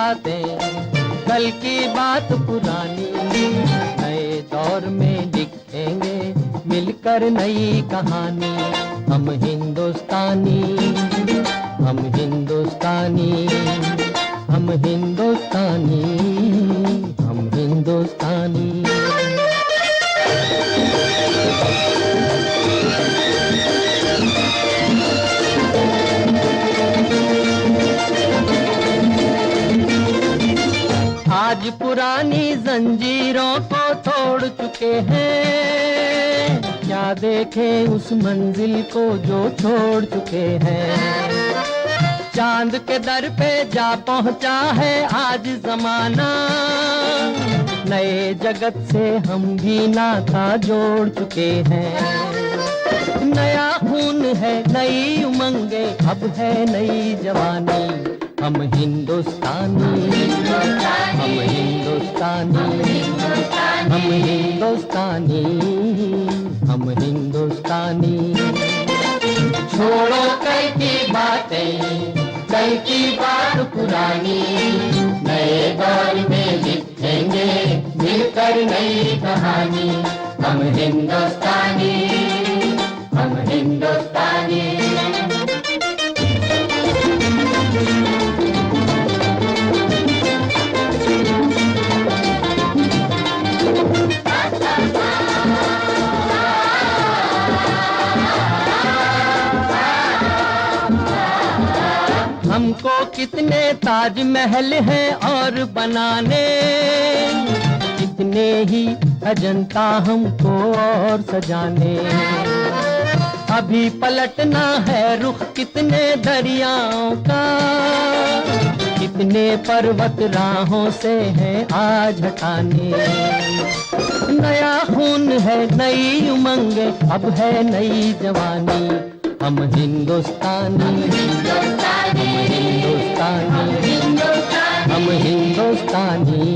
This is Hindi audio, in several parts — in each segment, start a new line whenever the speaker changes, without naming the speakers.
बातें, कल की बात पुरानी, नए दौर में लिखेंगे मिलकर नई कहानी। हम हिंदुस्तानी, हम हिंदुस्तानी, हम हिंदुस्तानी, हम हिंदुस्तानी। आज पुरानी जंजीरों को तोड़ चुके हैं, क्या देखें उस मंजिल को जो छोड़ चुके हैं। चांद के दर पे जा पहुंचा है आज जमाना, नए जगत से हम भी नाता जोड़ चुके हैं। नया खून है, नई उमंगे, अब है नई जवानी। हम हिंदुस्तानी, हम हिंदुस्तानी, हम हिंदुस्तानी, हम हिंदुस्तानी। छोड़ो कल की बातें, कल की बात पुरानी, नए दौर में लिखेंगे मिलकर नई कहानी। हम हिंदुस्तानी, हम हिंदुस्तानी। हमको कितने ताजमहल हैं और बनाने, कितने ही अजंता हमको और सजाने। अभी पलटना है रुख कितने दरियाओं का, कितने पर्वत राहों से हैं आज हटाने। नया खून है, नई उमंगे, अब है नई जवानी। हम हिंदुस्तानी, हम हिंदुस्तानी, हम हिंदुस्तानी,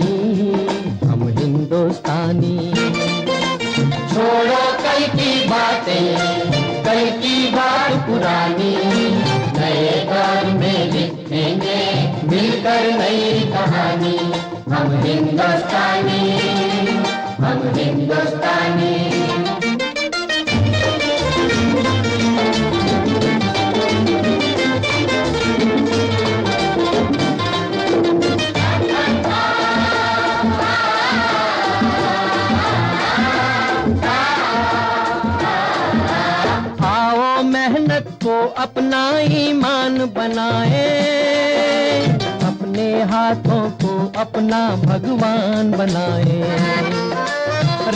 हम हिंदुस्तानी। छोड़ो कल की बातें, कल की बात पुरानी, नए दौर में लिखेंगे मिलकर नई कहानी। हम हिंदुस्तानी, हम हिंदुस्तानी। को अपना ईमान बनाए, अपने हाथों को अपना भगवान बनाए।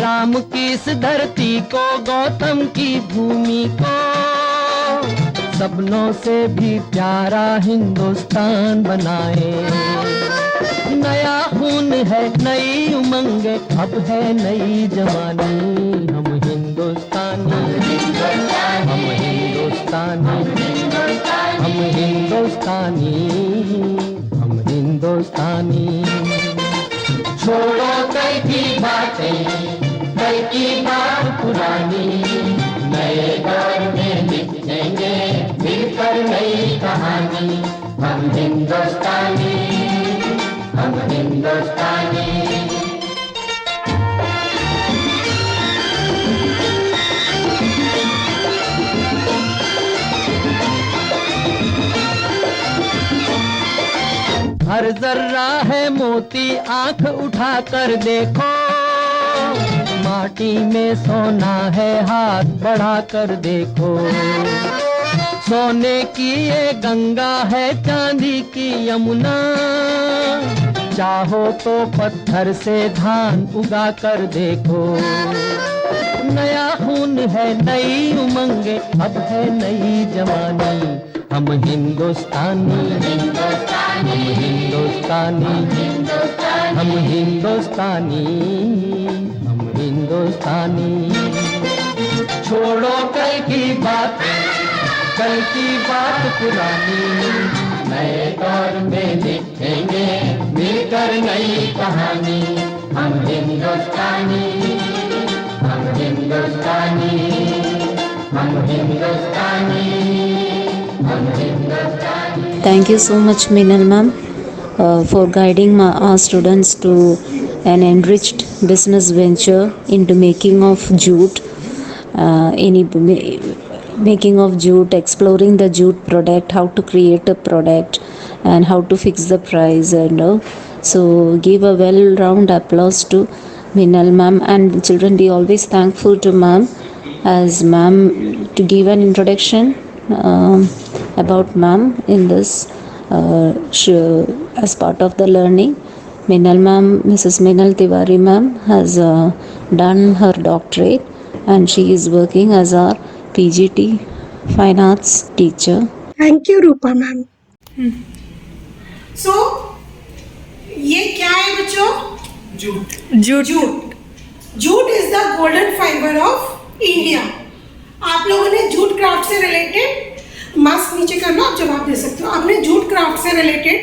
राम की इस धरती को, गौतम की भूमि को, सपनों से भी प्यारा हिंदुस्तान बनाए। नया खून है, नई उमंगे, अब है नई जवानी। हम हिंदुस्तानी, हम हिंदुस्तानी, हम हिंदुस्तानी, हम हिंदुस्तानी। छोड़ो कल की बातें, कल की बात पुरानी, नए दौर में लिखेंगे मिलकर नई कहानी। हम हिंदुस्तानी, हम हिंदुस्तानी। हर जर्रा है मोती, आंख उठा कर देखो, माटी में सोना है, हाथ बढ़ा कर देखो। सोने की ये गंगा है, चांदी की यमुना, चाहो तो पत्थर से धान उगा कर देखो। नया खून है, नई उमंगे, अब है नई जवानी। हम हिंदुस्तानी, हम हिंदुस्तानी, हम हिंदुस्तानी, हम हिंदुस्तानी। छोड़ो कल की बात, कल की बात पुरानी, नए दौर में लिखेंगे मिलकर नई कहानी। हम हिंदुस्तानी, हम हिंदुस्तानी, हम हिंदुस्तानी, हम हिंदुस्तानी।
Thank you so much, Meenal ma'am. for guiding our students to an enriched business venture into making of jute, making of jute, exploring the jute product, how to create a product and how to fix the price, and so give a well round applause to Minal ma'am. And children, be always thankful to ma'am, as ma'am to give an introduction about ma'am in this as part of the learning. Minal ma'am, Mrs. Minal Tiwari ma'am has done her doctorate and she is working as our PGT fine arts teacher.
Thank you Rupa ma'am. So ये क्या है बच्चों? Jute. Jute is the golden fibre of India. आप लोगों ने जूट क्राफ्ट से रिलेटेड मास्क नीचे कर लो, आप जवाब दे सकते हो. आपने जूट क्राफ्ट से रिलेटेड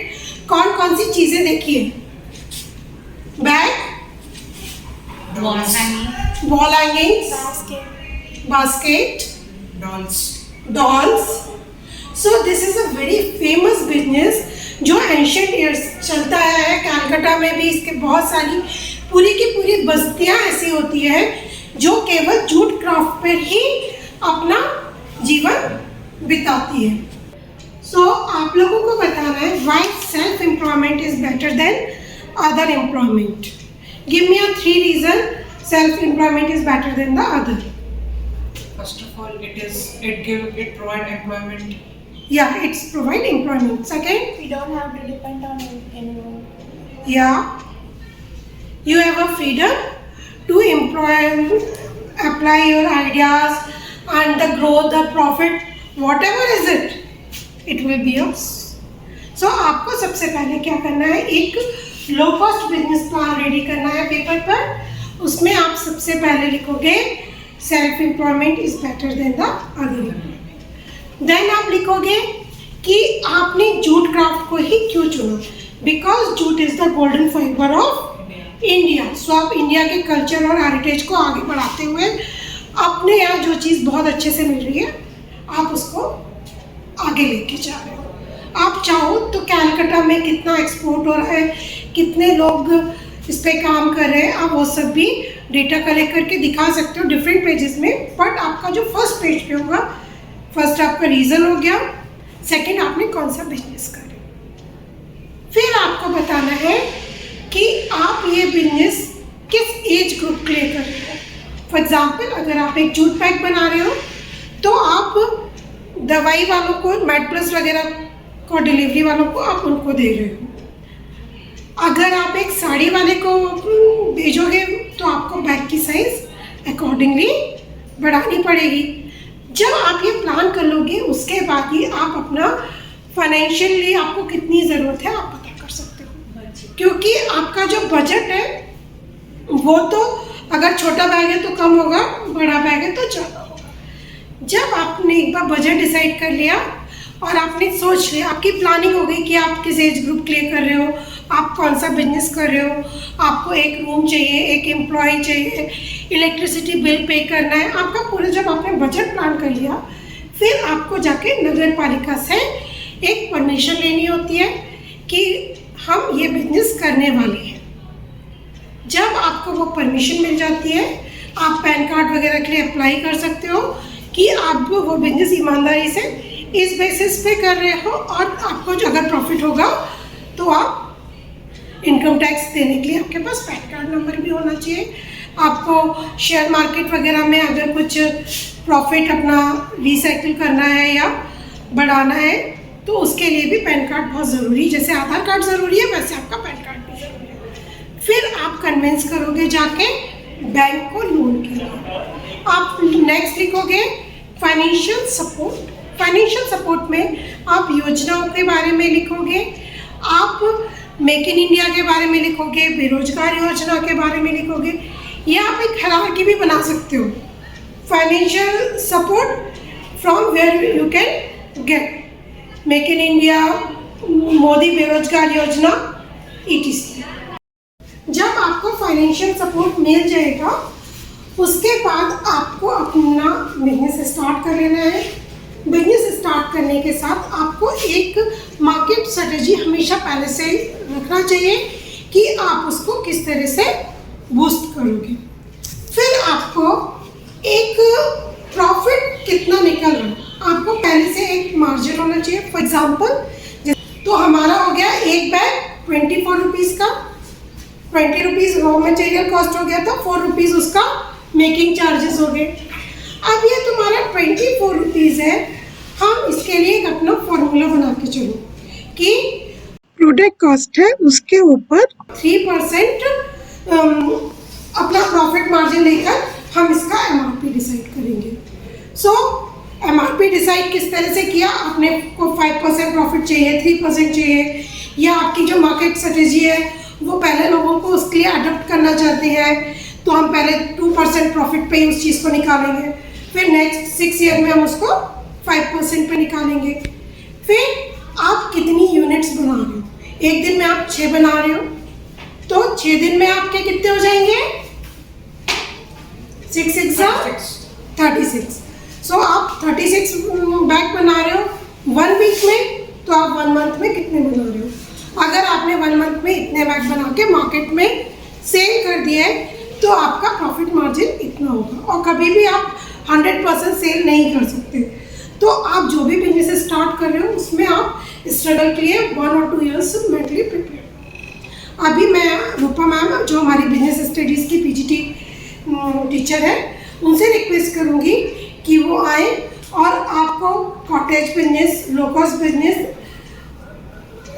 कौन कौन सी चीजें देखी है? Bag, wall hangings, basket, dolls. So this is a very famous business जो ancient years चलता है. कलकत्ता में भी इसके बहुत सारी पूरी की पूरी बस्तियां ऐसी होती है जो केवल जूट क्राफ्ट पर ही अपना जीवन बिताती है. So आप लोगों को बताना है why self employment is better than other employment. Give me a 3 reason self employment is better than the other.
First of all, it provide employment.
Yeah, it's provide employment. Second,
We don't have to depend on anyone.
yeah, you have a freedom to apply your ideas and the growth, the profit, whatever is it, it will be yours. So आपको सबसे पहले क्या करना है? एक low cost business plan ready करना है पेपर पर. उसमें आप सबसे पहले लिखोगे self employment is better than the other employment. Then आप लिखोगे कि आपने जूट क्राफ्ट को ही क्यों चुना? Because jute is the golden fibre of India. So आप इंडिया के कल्चर और हेरिटेज को आगे बढ़ाते हुए अपने यहाँ जो चीज़ बहुत अच्छे से मिल रही है आप उसको आगे लेके जा रहे हो. आप चाहो तो कलकत्ता में कितना एक्सपोर्ट हो रहा है, कितने लोग इस पर काम कर रहे हैं, आप वो सब भी डेटा कलेक्ट करके दिखा सकते हो डिफरेंट पेजेस में. बट आपका जो फर्स्ट पेज पे होगा, फर्स्ट आपका रीज़न हो गया, सेकंड आपने कौन सा बिजनेस करे. फिर आपको बताना है कि आप ये बिजनेस किस एज ग्रुप के लिए कर रहे हो. फॉर एग्जाम्पल, अगर आप एक जूट पैक बना रहे हो तो आप दवाई वालों को, मेडप्लस वगैरह को, डिलीवरी वालों को आप उनको दे रहे हो. अगर आप एक साड़ी वाले को भेजोगे तो आपको बैग की साइज अकॉर्डिंगली बढ़ानी पड़ेगी. जब आप ये प्लान कर लोगे उसके बाद ही आप अपना फाइनेंशियली आपको कितनी ज़रूरत है आप पता कर सकते हो. क्योंकि आपका जो बजट है वो तो अगर छोटा बैग है तो कम होगा, बड़ा बैग है तो ज़्यादा होगा. जब आपने एक बार बजट डिसाइड कर लिया और आपने सोच लिया, आपकी प्लानिंग हो गई कि आप किस एज ग्रुप के लिए कर रहे हो, आप कौन सा बिजनेस कर रहे हो, आपको एक रूम चाहिए, एक एम्प्लॉय चाहिए, इलेक्ट्रिसिटी बिल पे करना है, आपका पूरा जब आपने बजट प्लान कर लिया फिर आपको जाके नगर पालिका से एक परमिशन लेनी होती है कि हम ये बिजनेस करने वाले हैं. जब आपको वो परमिशन मिल जाती है आप पैन कार्ड वगैरह के लिए अप्लाई कर सकते हो कि आप वो बिजनेस ईमानदारी से इस बेसिस पे कर रहे हो और आपको जो अगर प्रॉफिट होगा तो आप इनकम टैक्स देने के लिए आपके पास पैन कार्ड नंबर भी होना चाहिए. आपको शेयर मार्केट वगैरह में अगर कुछ प्रॉफिट अपना रिसाइकिल करना है या बढ़ाना है तो उसके लिए भी पैन कार्ड बहुत ज़रूरी है. जैसे आधार कार्ड ज़रूरी है वैसे आपका पैन कार्ड भी ज़रूरी है. फिर आप कन्विंस करोगे जाके बैंक को लोन के लिए. आप नेक्स्ट लिखोगे फाइनेंशियल सपोर्ट. फाइनेंशियल सपोर्ट में आप योजनाओं के बारे में लिखोगे, आप मेक इन इंडिया के बारे में लिखोगे, बेरोजगार योजना के बारे में लिखोगे, या आप एक हायरार्की भी बना सकते हो. Financial support from where you can get make in India, Modi बेरोजगार योजना, ETC. जब आपको फाइनेंशियल सपोर्ट मिल जाएगा उसके बाद आपको अपना बिजनेस स्टार्ट कर लेना है. बिजनेस स्टार्ट करने के साथ आपको एक मार्केट स्ट्रेटजी हमेशा पहले से रखना चाहिए कि आप उसको किस तरह से बूस्ट करोगे। फिर आपको एक प्रॉफिट कितना निकल रहा है आपको पहले से एक मार्जिन होना चाहिए। फॉर एग्जांपल तो हमारा हो गया एक बैग 24 रुपीज़ का, 20 रुपीज़ रॉ मटेरियल कॉस्ट हो गया था, 4 रुपीज़ उसका मेकिंग चार्जेस हो गए। अब ये तुम्हारा 24 रुपीज़ है, हम इसके लिए एक अपना फॉर्मूला बना के चलो कि प्रोडक्ट कॉस्ट है उसके ऊपर 3% अपना प्रॉफिट मार्जिन लेकर हम इसका एमआरपी डिसाइड करेंगे। सो एमआरपी डिसाइड किस तरह से किया, आपने को 5% प्रॉफिट चाहिए, 3% चाहिए, या आपकी जो मार्केट स्ट्रेटजी है वो पहले लोगों को उसके लिए अडॉप्ट करना चाहते हैं तो हम पहले 2% प्रॉफिट पे ही उस चीज़ को निकालेंगे, फिर नेक्स्ट 6 ईयर में हम उसको 5% पे निकालेंगे। फिर आप कितनी यूनिट्स बना रहे हो, एक दिन में आप 6 बना रहे हो तो 6 दिन में आपके कितने हो जाएंगे, 6 6 36। सो आप 36 बैग बना रहे हो 1 वीक में, तो आप 1 मंथ में कितने बना रहे हो। अगर आपने 1 मंथ में इतने बैग बना के मार्केट में सेल कर दिया है तो आपका प्रॉफिट मार्जिन इतना होगा। और कभी भी आप 100% सेल नहीं कर सकते। तो आप जो भी बिजनेस स्टार्ट कर रहे हो उसमें आप स्ट्रगल के लिए 1 और 2 ईयर्स मेंटली प्रिपेयर। अभी मैं रूपा मैम जो हमारी बिजनेस स्टडीज़ की पीजीटी टीचर है उनसे रिक्वेस्ट करूँगी कि वो आए और आपको कॉटेज बिजनेस, लो कॉस्ट बिजनेस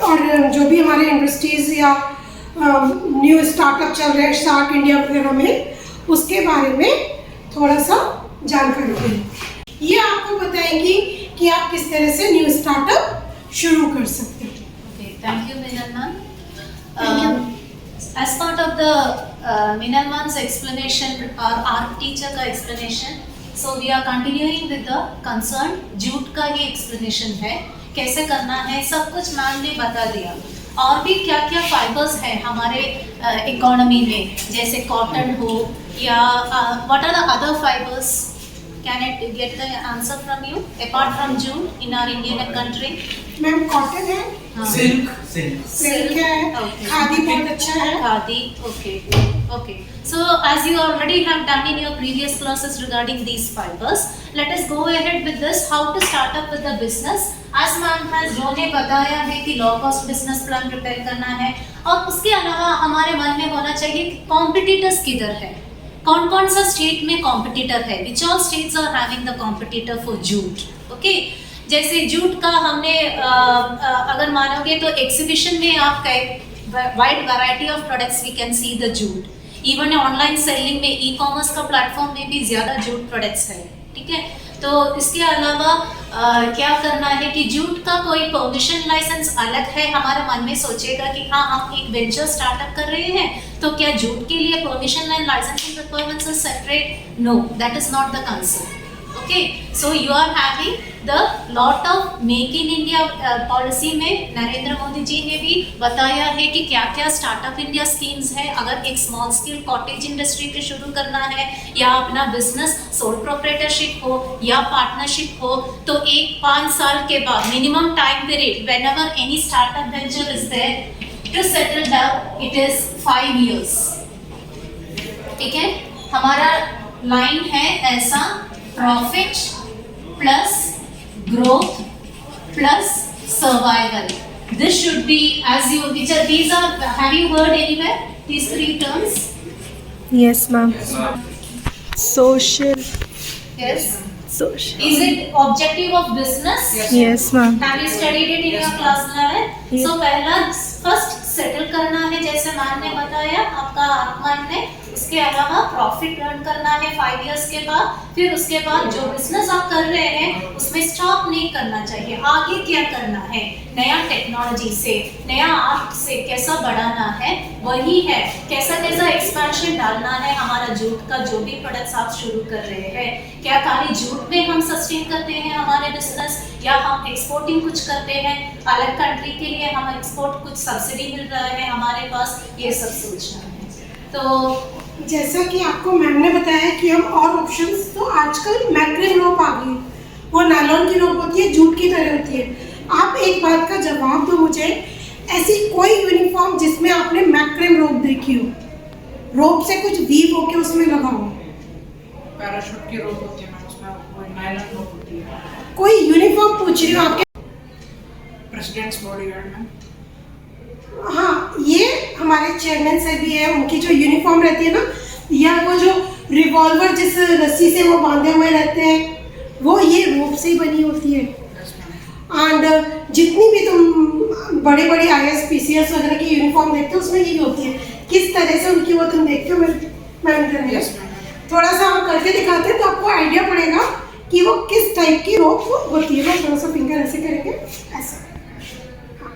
और जो भी हमारे इंडस्ट्रीज़ या न्यू स्टार्टअप चल रहे हैं स्टार्ट इंडिया वगैरह में, उसके बारे में थोड़ा सा जानकारी दें। ये आपको बताएंगी कि आप किस तरह से न्यू स्टार्टअप शुरू कर सकते हैं।
Okay, thank you, Minal ma'am. As part of the Minal ma'am's explanation or our teacher का explanation, so we are continuing with the concern jute का ही explanation है, कैसे करना है सब कुछ मैम ने बता दिया। और भी क्या क्या फाइबर्स हैं हमारे इकोनॉमी में, जैसे कॉटन हो या what are the other fibres. Can I get the answer from you apart from jute in our Indian country?
Ma'am cotton है, सिल्क है, खादी बहुत अच्छा है,
khadi. Okay okay, so as you already have done in your previous classes regarding these fibers, let us go ahead with this, how to start up with the business। as ma'am has जो ने बताया है कि लो कॉस्ट बिजनेस प्लान प्रिपेयर करना है, और उसके अलावा हमारे मन में होना चाहिए कि कॉम्पिटिटर्स किधर है, कौन कौन सा स्टेट में कॉम्पिटिटर है, which all states are having the competitor for jute. Okay, जैसे जूट का हमने अगर मानोगे तो एग्जीबिशन में आप wide variety of products we can see the jute. Even online selling में ई कॉमर्स का प्लेटफॉर्म में भी ज़्यादा जूट प्रोडक्ट्स है। ठीक है, तो इसके अलावा क्या करना है कि जूट का कोई परमिशन लाइसेंस अलग है। हमारे मन में सोचेगा कि हाँ हम एक वेंचर स्टार्टअप कर रहे हैं तो क्या जूट के लिए permission and licensing requirements are separate? No, that is not the concept. Okay, so you are having the lot of make in India policy में नरेंद्र मोदी जी ने भी बताया है कि क्या क्या स्टार्टअप इंडिया स्कीम्स है। अगर एक स्मॉल स्केल कॉटेज इंडस्ट्री पे शुरू करना है या अपना बिजनेस सोल प्रोप्राइटरशिप हो या पार्टनरशिप हो तो 5 साल के बाद minimum time period whenever any startup venture is there to settle down it is 5 years। ठीक है, हमारा लाइन है ऐसा, profit plus growth plus survival. This should be as you these are have you heard anywhere these 3 terms?
Yes, ma'am. Social.
Yes.
Social.
Is it objective of business?
Yes, ma'am.
Have you studied it in your class 11?
Yes.
So पहला फर्स्ट सेटल करना है जैसे मैम ने बताया आपका आत्मान ने। इसके अलावा प्रॉफिट अर्न करना है 5 years के बाद। फिर उसके बाद जो बिजनेस आप कर रहे हैं उसमें स्टॉप नहीं करना चाहिए। आगे क्या करना है, नया टेक्नोलॉजी से, नया आर्ट से कैसा बढ़ाना है, वही है कैसा कैसा एक्सपेंशन डालना है। हमारा जूट का जो भी प्रोडक्ट्स आप शुरू कर रहे हैं, क्या खाली जूट में हम सस्टेन करते हैं हमारे बिजनेस या हम एक्सपोर्टिंग कुछ करते हैं अलग कंट्री के लिए, हम एक्सपोर्ट कुछ सब्सिडी मिल रहा है हमारे पास, ये सब सोचना है। तो
जैसा कि आपको मैम ने बताया कि हम और ऑप्शंस, तो आजकल मैक्रो ग्रुप आ गई। वो नायलॉन की रोप होती है, जूट की तरह होती है। आप एक बात का जवाब दो मुझे, ऐसी कोई यूनिफॉर्म जिसमें आपने मैक्रेम रोप देखी हो, रोप से कुछ वीव होके उसमें लगा हो?
पैराशूट की रोप होती है मैम, उसमें वो नायलॉन रोप होती है।
कोई यूनिफॉर्म पूछ रही हूँ आपके।
प्रेसिडेंट्स बॉडीगार्ड में
हाँ, ये हमारे चेयरमैन सर भी है, उनकी जो यूनिफॉर्म रहती है ना, या वो जो रिवॉल्वर जिस रस्सी से वो बांधे हुए रहते हैं, वो ये रोप से ही बनी होती है। एंड जितनी भी तुम बड़ी बड़ी IAS PCS वगैरह की यूनिफॉर्म देखते हो उसमें यही होती है। किस तरह से उनकी वो तुम देखते हो, मैम थोड़ा सा हम करके दिखाते हैं तो आपको आइडिया पड़ेगा कि वो किस टाइप की रोप होती है। थोड़ा सा फिंगर ऐसे करेंगे, ऐसे। हाँ,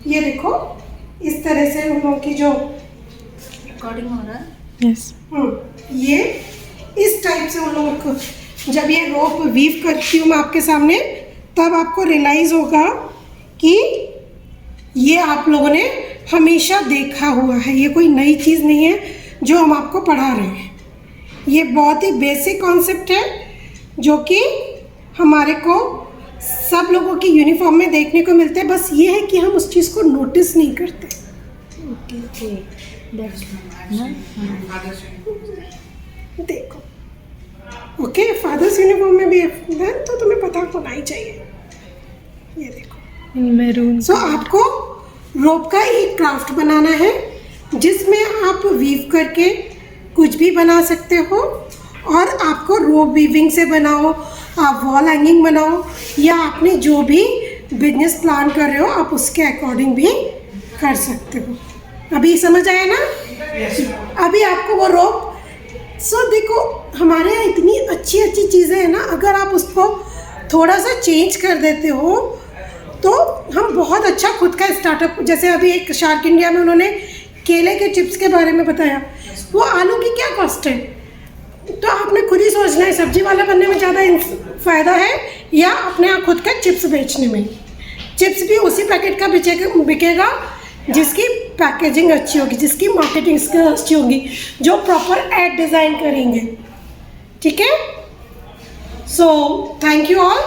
ये देखो इस तरह से उन लोगों की जो
रिकॉर्डिंग हो रहा है।
Yes.
ये इस टाइप से उन लोगों को जब ये रोप वीव करती हूँ मैं आपके सामने, तब आपको रियलाइज होगा कि ये आप लोगों ने हमेशा देखा हुआ है, ये कोई नई चीज़ नहीं है जो हम आपको पढ़ा रहे हैं। ये बहुत ही बेसिक कॉन्सेप्ट है जो कि हमारे को सब लोगों की यूनिफॉर्म में देखने को मिलते हैं, बस ये है कि हम उस चीज़ को नोटिस नहीं करते। देखो, ओके, फादर्स यूनिफॉर्म में भी है तो तुम्हें पता होना ही चाहिए। ये देखो
In maroon.
सो आपको रोप का एक क्राफ्ट बनाना है जिसमें आप वीव करके कुछ भी बना सकते हो, और आपको रोप वीविंग से बनाओ, आप वॉल हैंगिंग बनाओ, या आपने जो भी बिजनेस प्लान कर रहे हो आप उसके अकॉर्डिंग भी कर सकते हो। अभी समझ आया ना? अभी आपको वो रोप, देखो हमारे यहाँ इतनी अच्छी अच्छी चीज़ें हैं ना, अगर आप उसको थोड़ा सा चेंज कर देते हो तो हम बहुत अच्छा खुद का स्टार्टअप, जैसे अभी एक शार्क इंडिया में उन्होंने केले के चिप्स के बारे में बताया, वो आलू की क्या कॉस्ट है, तो आपने खुद ही सोचना है सब्जी वाला बनने में ज़्यादा फ़ायदा है या अपने यहाँ खुद का चिप्स बेचने में। चिप्स भी उसी पैकेट का बिकेगा जिसकी पैकेजिंग अच्छी होगी, जिसकी मार्केटिंग स्किल अच्छी होगी, जो प्रॉपर एड डिज़ाइन करेंगे। ठीक है, सो थैंक यू ऑल।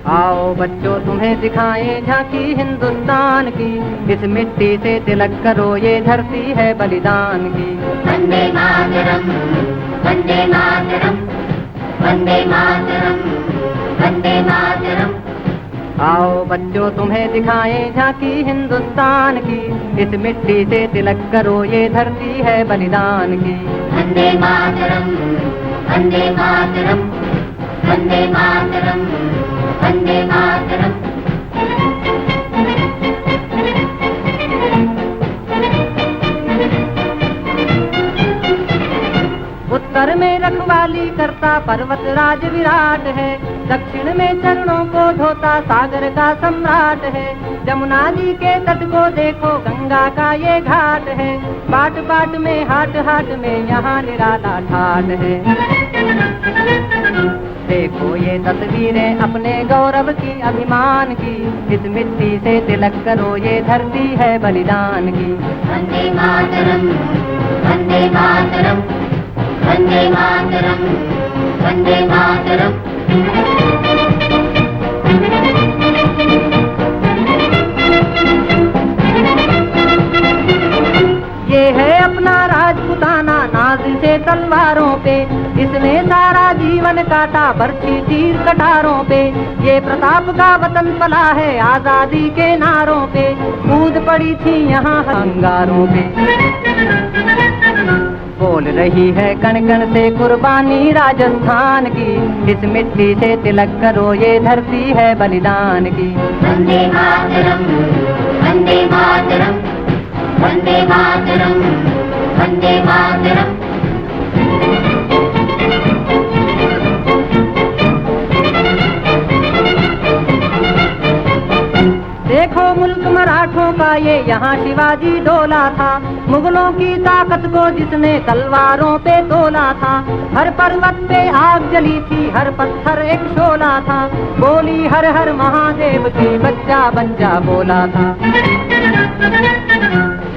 आओ बच्चों तुम्हें दिखाएं झांकी हिंदुस्तान की, इस मिट्टी से तिलक करो ये धरती है बलिदान की।
वंदे मातरम, वंदे मातरम, वंदे मातरम, वंदे मातरम।
आओ बच्चों तुम्हें दिखाएं झांकी हिंदुस्तान की, इस मिट्टी से तिलक करो ये धरती है बलिदान की।
वंदे मातरम, वंदे मातरम, वंदे मातरम, वंदे मातरम।
उत्तर में रखवाली करता पर्वत राज विराट है, दक्षिण में चरणों को धोता सागर का सम्राट है। जमुना जी के तट को देखो गंगा का ये घाट है, बाट बाट में हाट हाट में यहाँ निराला ठाट है। देखो ये तस्वीरें अपने गौरव की अभिमान की, इस मिट्टी से तिलक करो ये धरती है बलिदान की।
वंदे मातरम, वंदे मातरम, वंदे मातरम, वंदे मातरम।
ये है अपना राजपुताना नाज से तलवारों पे, इसने सारा जीवन काटा बरछी तीर कटारों पे। ये प्रताप का वतन पला है आजादी के नारों पे, कूद पड़ी थी यहाँ अंगारों पे। बोल रही है कण कण से कुर्बानी राजस्थान की, इस मिट्टी से तिलक करो ये धरती है बलिदान की।
वंदे मातरम, वंदे मातरम, वंदे मातरम, वंदे मातरम।
देखो मुल्क मराठों का ये यहाँ शिवाजी डोला था, मुगलों की ताकत को जिसने तलवारों पे तोला था। हर पर्वत पे आग जली थी, हर पत्थर एक शोला था, बोली हर हर महादेव की, बच्चा बच्चा बोला था।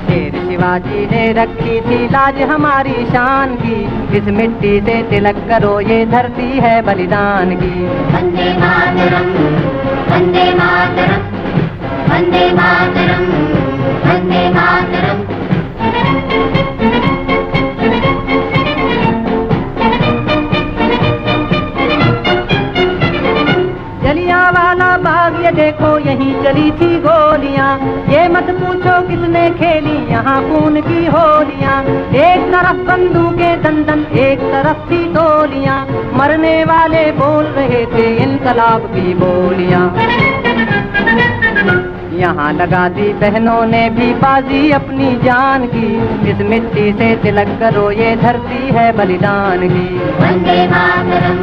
शेर शिवाजी ने रखी थी लाज हमारी शान की, इस मिट्टी से तिलक करो ये धरती है बलिदान की।
वंदे मातरम, वंदे मातरम, वंदे मातरम, वंदे मातरम।
जलियांवाला बाग ये देखो यहीं चली थी गोलियां, ये मत पूछो किसने खेली यहाँ खून की होलियां। एक तरफ बंदूकें दंदन, एक तरफ थी टोलियां, मरने वाले बोल रहे थे इनकलाब की बोलियां। यहाँ लगा दी बहनों ने भी बाजी अपनी जान की, इस मिट्टी से तिलक करो ये धरती है बलिदान की।
वंदे मातरम,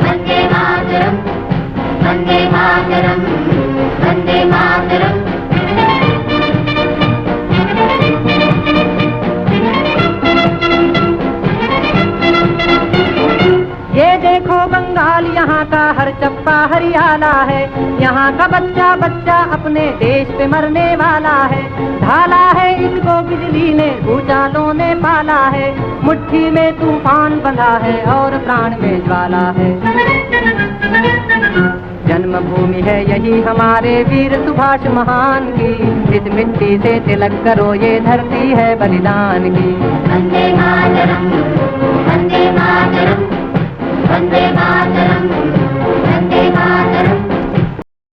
वंदे मातरम, वंदे मातरम, वंदे मातरम।
ये देखो बंगाल यहाँ का हर चप्पा हरियाला है, यहाँ का बच्चा बच्चा अपने देश पे मरने वाला है। ढाला है इसको बिजली ने, भूचालों ने पाला है, मुट्ठी में तूफान बंधा है और प्राण में ज्वाला है। जन्मभूमि है यही हमारे वीर सुभाष महान की, इस मिट्टी से तिलक करो ये धरती है बलिदान की।
वंदे मातरम, वंदे मातरम, वंदे मातरम।